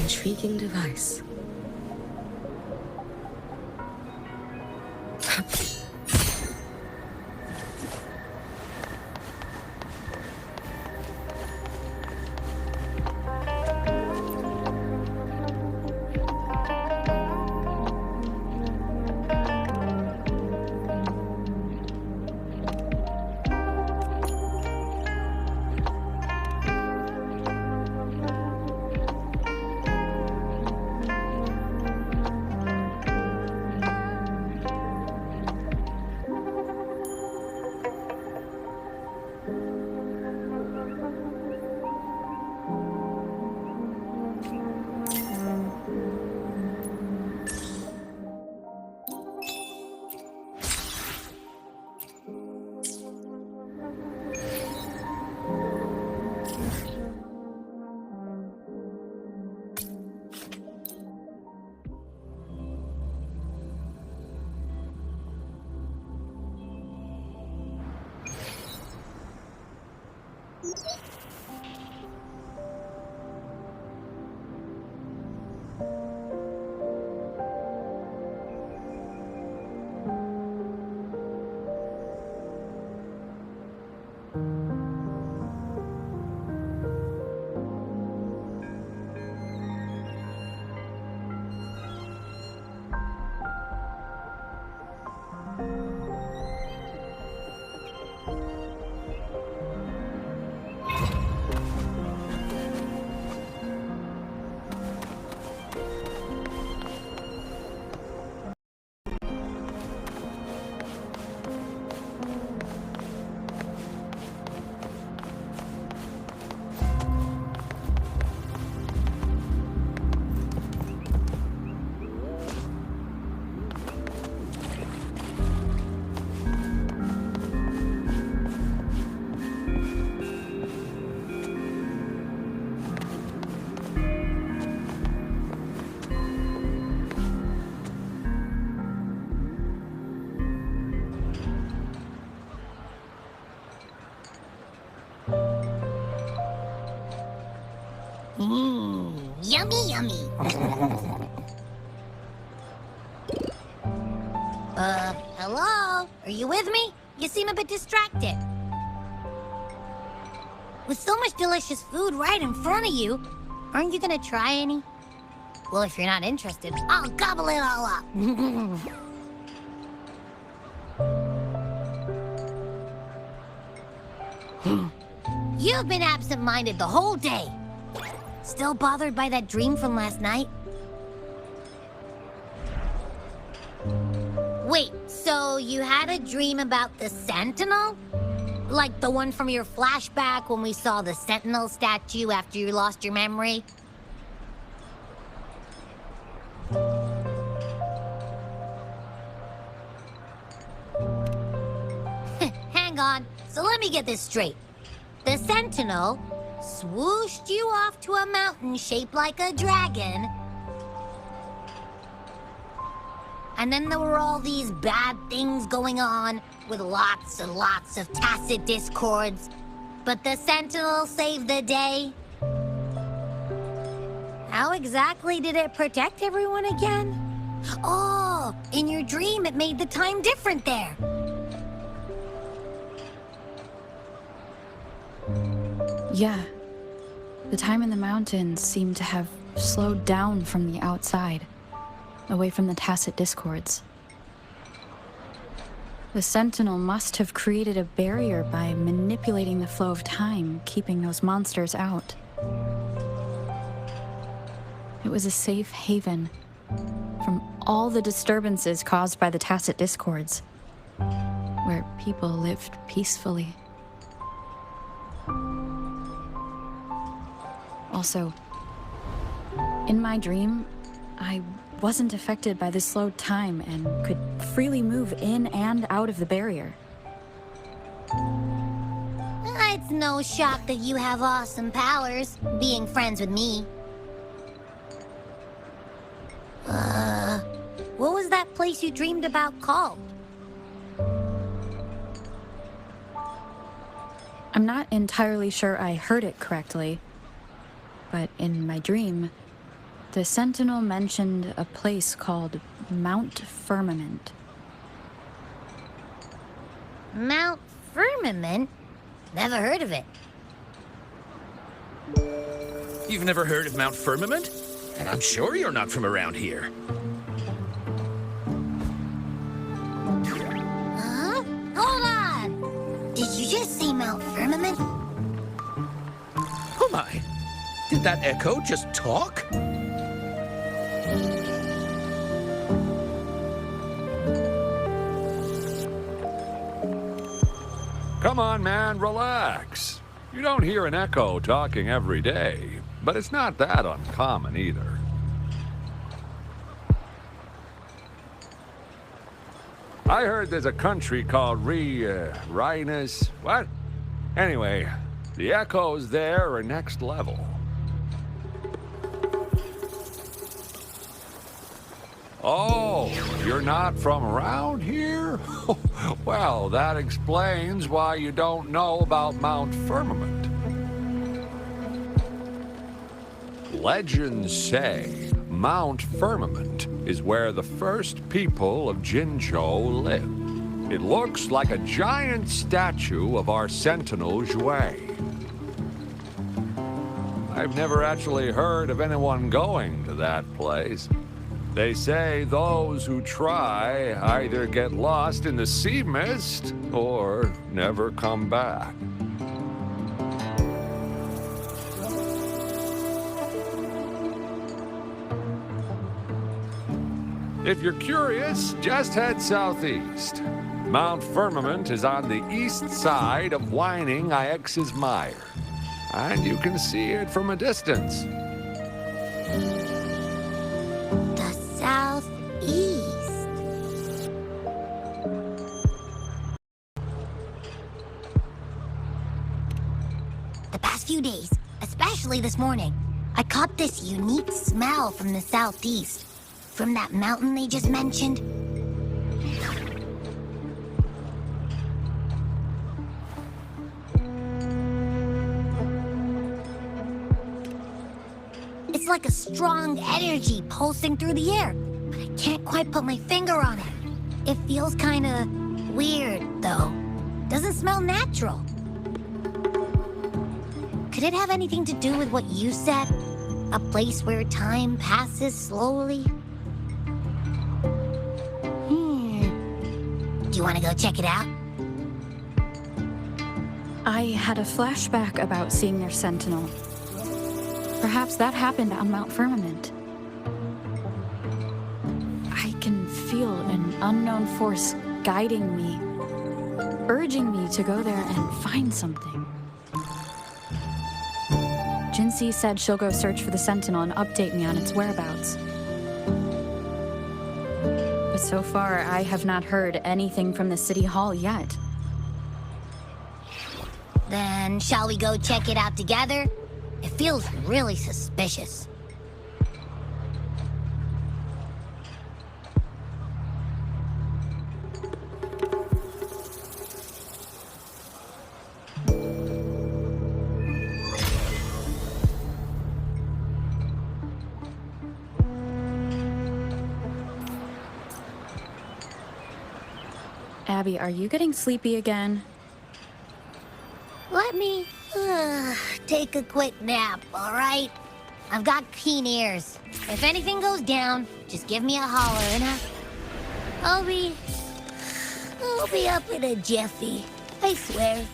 intriguing device. Yummy, yummy. Hello? Are you with me? You seem a bit distracted. With so much delicious food right in front of you, aren't you gonna try any? Well, if you're not interested, I'll gobble it all up. You've been absent-minded the whole day. Still bothered by that dream from last night? Wait, so you had a dream about the Sentinel? Like the one from your flashback when we saw the Sentinel statue after you lost your memory? Hang on, so let me get this straight. The Sentinel swooshed you off to a mountain shaped like a dragon. And then there were all these bad things going on, with lots and lots of tacit discords. But the Sentinel saved the day. How exactly did it protect everyone again? Oh, in your dream it made the time different there. Yeah. The time in the mountains seemed to have slowed down from the outside, away from the tacit discords. The Sentinel must have created a barrier by manipulating the flow of time, keeping those monsters out. It was a safe haven from all the disturbances caused by the tacit discords, where people lived peacefully. Also, in my dream, I wasn't affected by the slowed time and could freely move in and out of the barrier. It's no shock that you have awesome powers, being friends with me. What was that place you dreamed about called? I'm not entirely sure I heard it correctly, but in my dream, The Sentinel mentioned a place called Mount Firmament. Mount Firmament? Never heard of it. You've never heard of Mount Firmament? And I'm sure you're not from around here. Huh? Hold on! Did you just say Mount Firmament? Oh my! Did that echo just talk? Come on, man, relax. You don't hear an echo talking every day, but it's not that uncommon either. I heard there's a country called Rhinus. What? Anyway, the echoes there are next level. Oh, you're not from around here? Well, that explains why you don't know about Mount Firmament. Legends say Mount Firmament is where the first people of Jinzhou lived. It looks like a giant statue of our Sentinel Jue. I've never actually heard of anyone going to that place. They say those who try either get lost in the sea mist or never come back. If you're curious, just head southeast. Mount Firmament is on the east side of Whining Ix's Mire, and you can see it from a distance. Southeast. The past few days, especially this morning, I caught this unique smell from the southeast. From that mountain they just mentioned. It's like a strong energy pulsing through the air, but I can't quite put my finger on it. It feels kinda weird, though. Doesn't smell natural. Could it have anything to do with what you said? A place where time passes slowly? Do you want to go check it out? I had a flashback about seeing their sentinel. Perhaps that happened on Mount Firmament. I can feel an unknown force guiding me, urging me to go there and find something. Jinxie said she'll go search for the sentinel and update me on its whereabouts. But so far, I have not heard anything from the city hall yet. Then shall we go check it out together? It feels really suspicious. Abby, are you getting sleepy again? Let me take a quick nap, all right? I've got keen ears. If anything goes down, just give me a holler and I'll be up in a jiffy. I swear.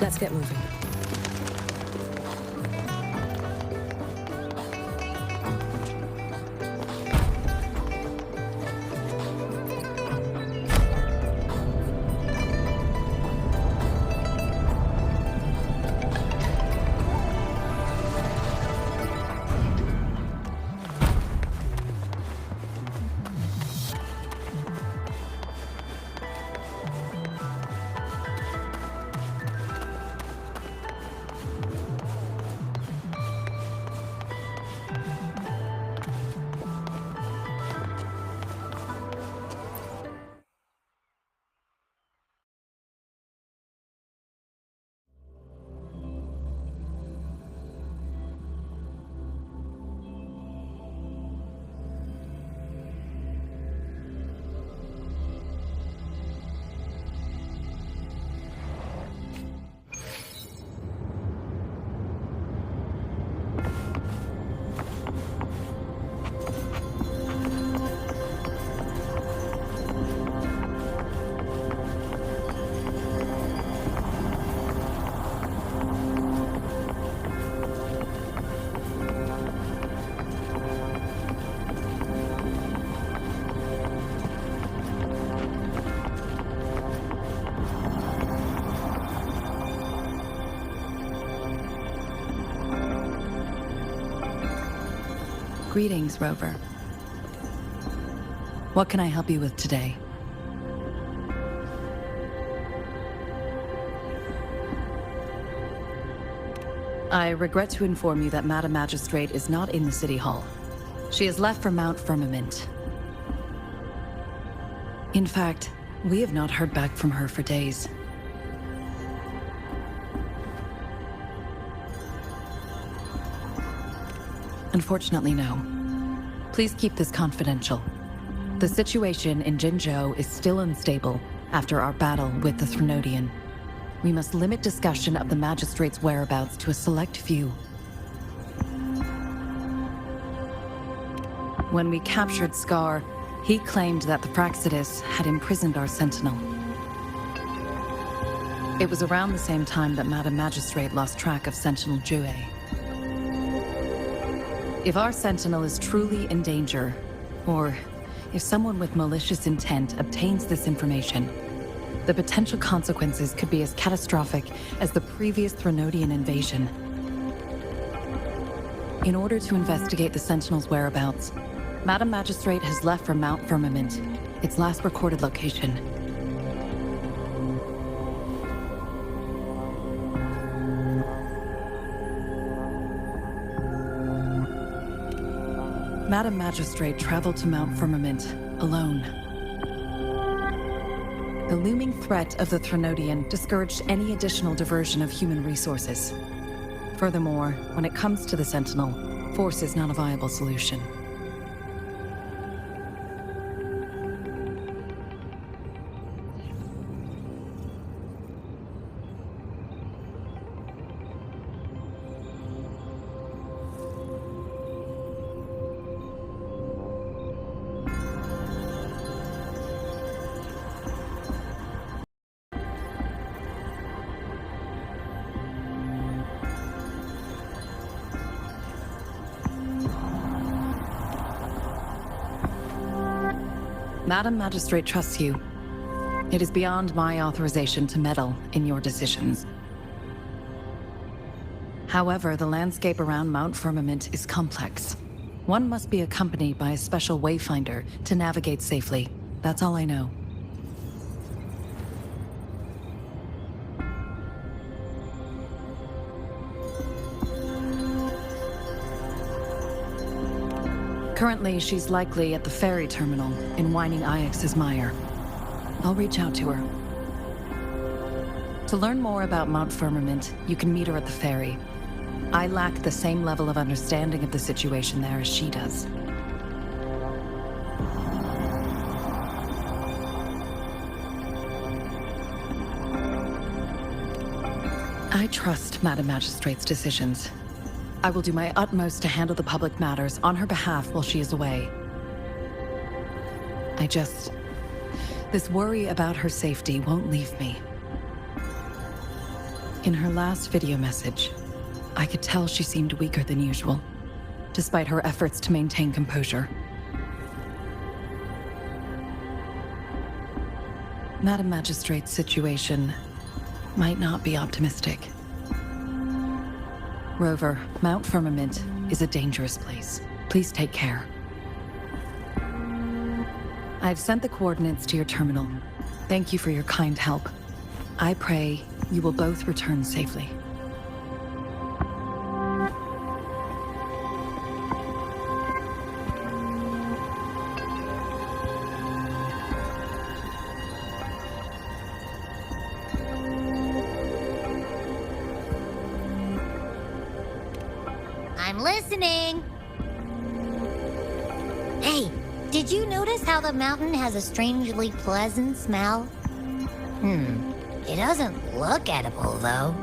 Let's get moving. Greetings, Rover. What can I help you with today? I regret to inform you that Madam Magistrate is not in the City Hall. She has left for Mount Firmament. In fact, we have not heard back from her for days. Unfortunately, no. Please keep this confidential. The situation in Jinzhou is still unstable after our battle with the Threnodian. We must limit discussion of the Magistrate's whereabouts to a select few. When we captured Scar, he claimed that the Praxidus had imprisoned our Sentinel. It was around the same time that Madam Magistrate lost track of Sentinel Jue. If our Sentinel is truly in danger, or if someone with malicious intent obtains this information, the potential consequences could be as catastrophic as the previous Threnodian invasion. In order to investigate the Sentinel's whereabouts, Madam Magistrate has left for Mount Firmament, its last recorded location. Madam Magistrate traveled to Mount Firmament alone. The looming threat of the Threnodian discouraged any additional diversion of human resources. Furthermore, when it comes to the Sentinel, force is not a viable solution. Madam Magistrate trusts you. It is beyond my authorization to meddle in your decisions. However, the landscape around Mount Firmament is complex. One must be accompanied by a special wayfinder to navigate safely. That's all I know. Currently, she's likely at the ferry terminal in Whining Ix's Mire. I'll reach out to her. To learn more about Mount Firmament, you can meet her at the ferry. I lack the same level of understanding of the situation there as she does. I trust Madam Magistrate's decisions. I will do my utmost to handle the public matters on her behalf while she is away. This worry about her safety won't leave me. In her last video message, I could tell she seemed weaker than usual, despite her efforts to maintain composure. Madam Magistrate's situation might not be optimistic. Rover, Mount Firmament is a dangerous place. Please take care. I've sent the coordinates to your terminal. Thank you for your kind help. I pray you will both return safely. I'm listening. Hey, did you notice how the mountain has a strangely pleasant smell? It doesn't look edible, though.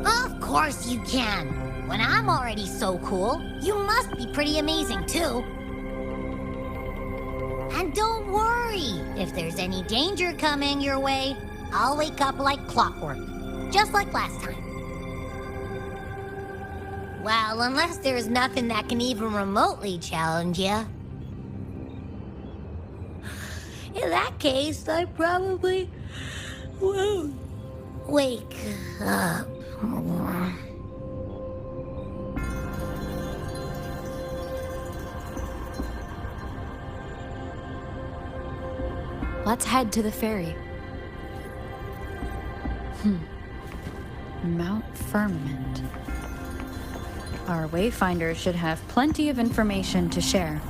Of course you can. When I'm already so cool, you must be pretty amazing, too. And don't worry, if there's any danger coming your way, I'll wake up like clockwork, just like last time. Well, unless there's nothing that can even remotely challenge you. In that case, I probably won't wake up. Let's head to the ferry. Mount Firmament. Our wayfinder should have plenty of information to share.